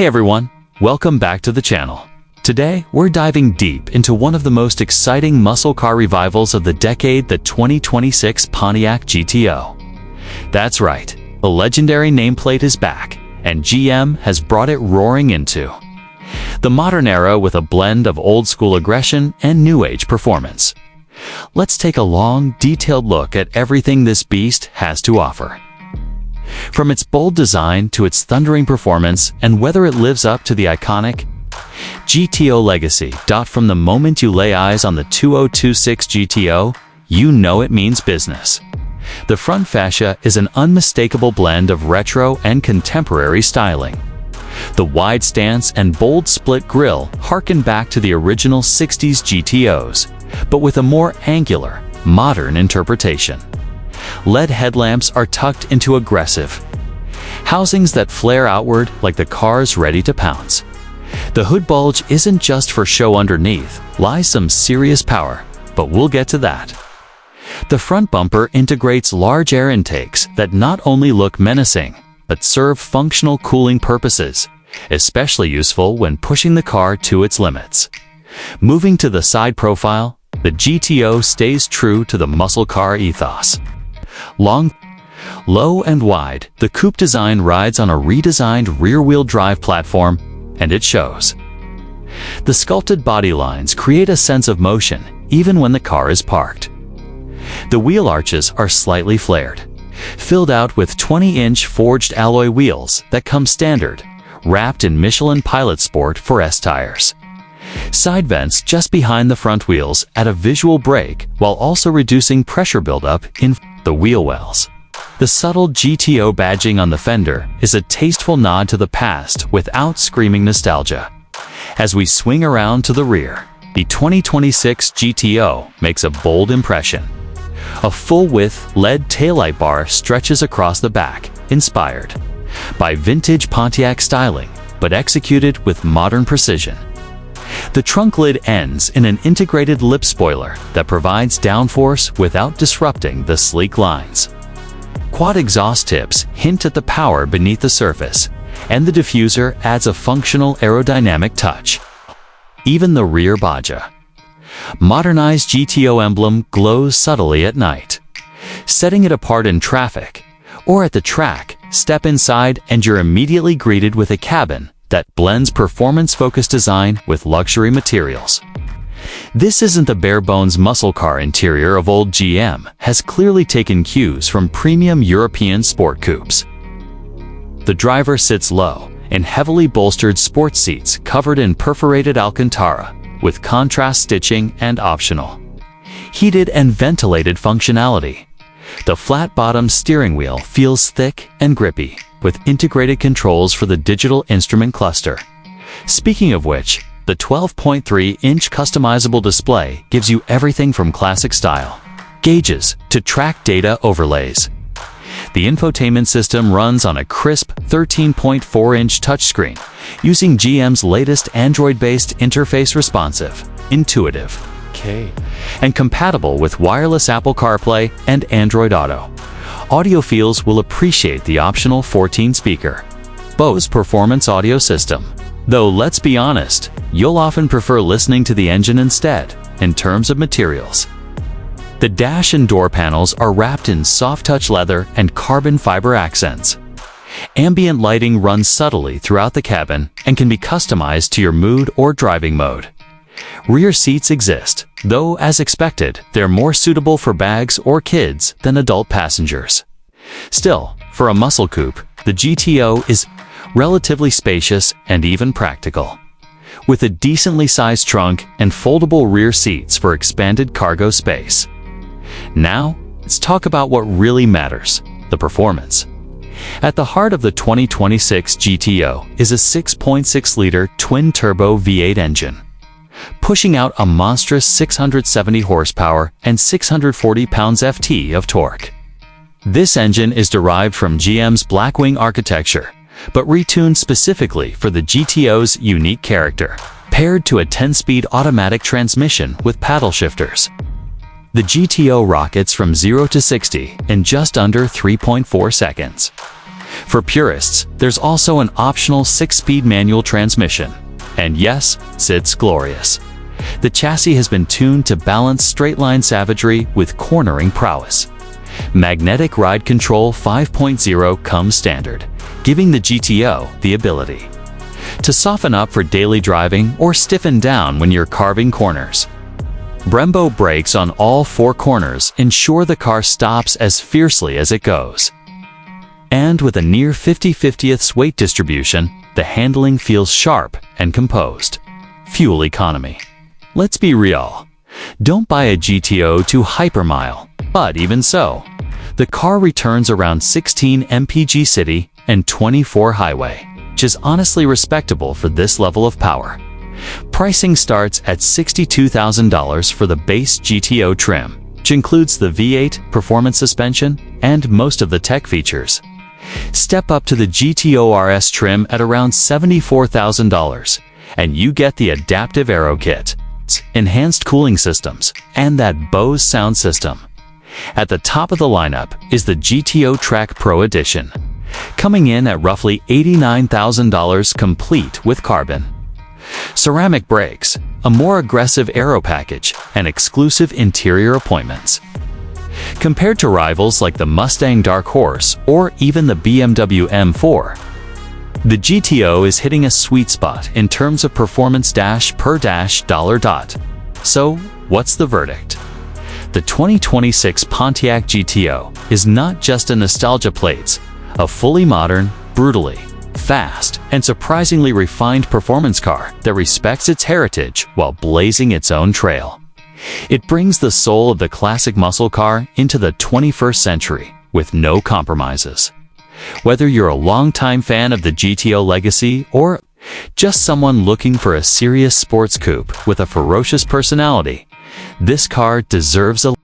Hey everyone, welcome back to the channel. Today, we're diving deep into one of the most exciting muscle car revivals of the decade, the 2026 Pontiac GTO. That's right, the legendary nameplate is back, and GM has brought it roaring into the modern era with a blend of old-school aggression and new-age performance. Let's take a long, detailed look at everything this beast has to offer. From its bold design to its thundering performance and whether it lives up to the iconic GTO legacy. From the moment you lay eyes on the 2026 GTO, you know it means business. The front fascia is an unmistakable blend of retro and contemporary styling. The wide stance and bold split grille harken back to the original 60s GTOs, but with a more angular, modern interpretation. LED headlamps are tucked into aggressive housings that flare outward like the car's ready to pounce. The hood bulge isn't just for show. Underneath lies some serious power, but we'll get to that. The front bumper integrates large air intakes that not only look menacing, but serve functional cooling purposes, especially useful when pushing the car to its limits. Moving to the side profile, the GTO stays true to the muscle car ethos. Long, low and wide, the coupe design rides on a redesigned rear-wheel drive platform, and it shows. The sculpted body lines create a sense of motion even when the car is parked. The wheel arches are slightly flared, filled out with 20-inch forged alloy wheels that come standard, wrapped in Michelin Pilot Sport 4S tires. Side vents just behind the front wheels add a visual break while also reducing pressure buildup in the wheel wells. The subtle GTO badging on the fender is a tasteful nod to the past without screaming nostalgia. As we swing around to the rear, the 2026 GTO makes a bold impression. A full-width LED taillight bar stretches across the back, inspired by vintage Pontiac styling, but executed with modern precision. The trunk lid ends in an integrated lip spoiler that provides downforce without disrupting the sleek lines. Quad exhaust tips hint at the power beneath the surface, and the diffuser adds a functional aerodynamic touch. Even the rear Baja modernized GTO emblem glows subtly at night, setting it apart in traffic or at the track. Step inside and you're immediately greeted with a cabin that blends performance-focused design with luxury materials. This isn't the bare-bones muscle car interior of old GM, has clearly taken cues from premium European sport coupes. The driver sits low in heavily bolstered sports seats covered in perforated Alcantara, with contrast stitching and optional heated and ventilated functionality. The flat-bottom steering wheel feels thick and grippy, with integrated controls for the digital instrument cluster. Speaking of which, the 12.3-inch customizable display gives you everything from classic style gauges to track data overlays. The infotainment system runs on a crisp 13.4-inch touchscreen, using GM's latest Android-based interface, responsive, intuitive, and compatible with wireless Apple CarPlay and Android Auto. Audiophiles will appreciate the optional 14-speaker Bose Performance audio system. Though let's be honest, you'll often prefer listening to the engine instead. In terms of materials, the dash and door panels are wrapped in soft-touch leather and carbon fiber accents. Ambient lighting runs subtly throughout the cabin and can be customized to your mood or driving mode. Rear seats exist, though as expected, they're more suitable for bags or kids than adult passengers. Still, for a muscle coupe, the GTO is relatively spacious and even practical, with a decently sized trunk and foldable rear seats for expanded cargo space. Now, let's talk about what really matters, the performance. At the heart of the 2026 GTO is a 6.6-liter twin-turbo V8 engine, pushing out a monstrous 670 horsepower and 640 pounds-ft of torque. This engine is derived from GM's Blackwing architecture, but retuned specifically for the GTO's unique character, paired to a 10-speed automatic transmission with paddle shifters. The GTO rockets from 0 to 60 in just under 3.4 seconds. For purists, there's also an optional 6-speed manual transmission. And yes, it's glorious. The chassis has been tuned to balance straight-line savagery with cornering prowess. Magnetic Ride Control 5.0 comes standard, giving the GTO the ability to soften up for daily driving or stiffen down when you're carving corners. Brembo brakes on all 4 corners ensure the car stops as fiercely as it goes. And with a near 50/50ths weight distribution, the handling feels sharp and composed. Fuel economy. Let's be real. Don't buy a GTO to hypermile, but even so, the car returns around 16 mpg city and 24 highway, which is honestly respectable for this level of power. Pricing starts at $62,000 for the base GTO trim, which includes the V8 performance suspension and most of the tech features. Step up to the GTO RS trim at around $74,000, and you get the adaptive aero kit, enhanced cooling systems, and that Bose sound system. At the top of the lineup is the GTO Track Pro Edition, coming in at roughly $89,000 complete with carbon, ceramic brakes, a more aggressive aero package, and exclusive interior appointments. Compared to rivals like the Mustang Dark Horse or even the BMW M4, the GTO is hitting a sweet spot in terms of performance per dollar. So, what's the verdict? The 2026 Pontiac GTO is not just a nostalgia plate, a fully modern, brutally fast, and surprisingly refined performance car that respects its heritage while blazing its own trail. It brings the soul of the classic muscle car into the 21st century with no compromises. Whether you're a longtime fan of the GTO legacy or just someone looking for a serious sports coupe with a ferocious personality, this car deserves a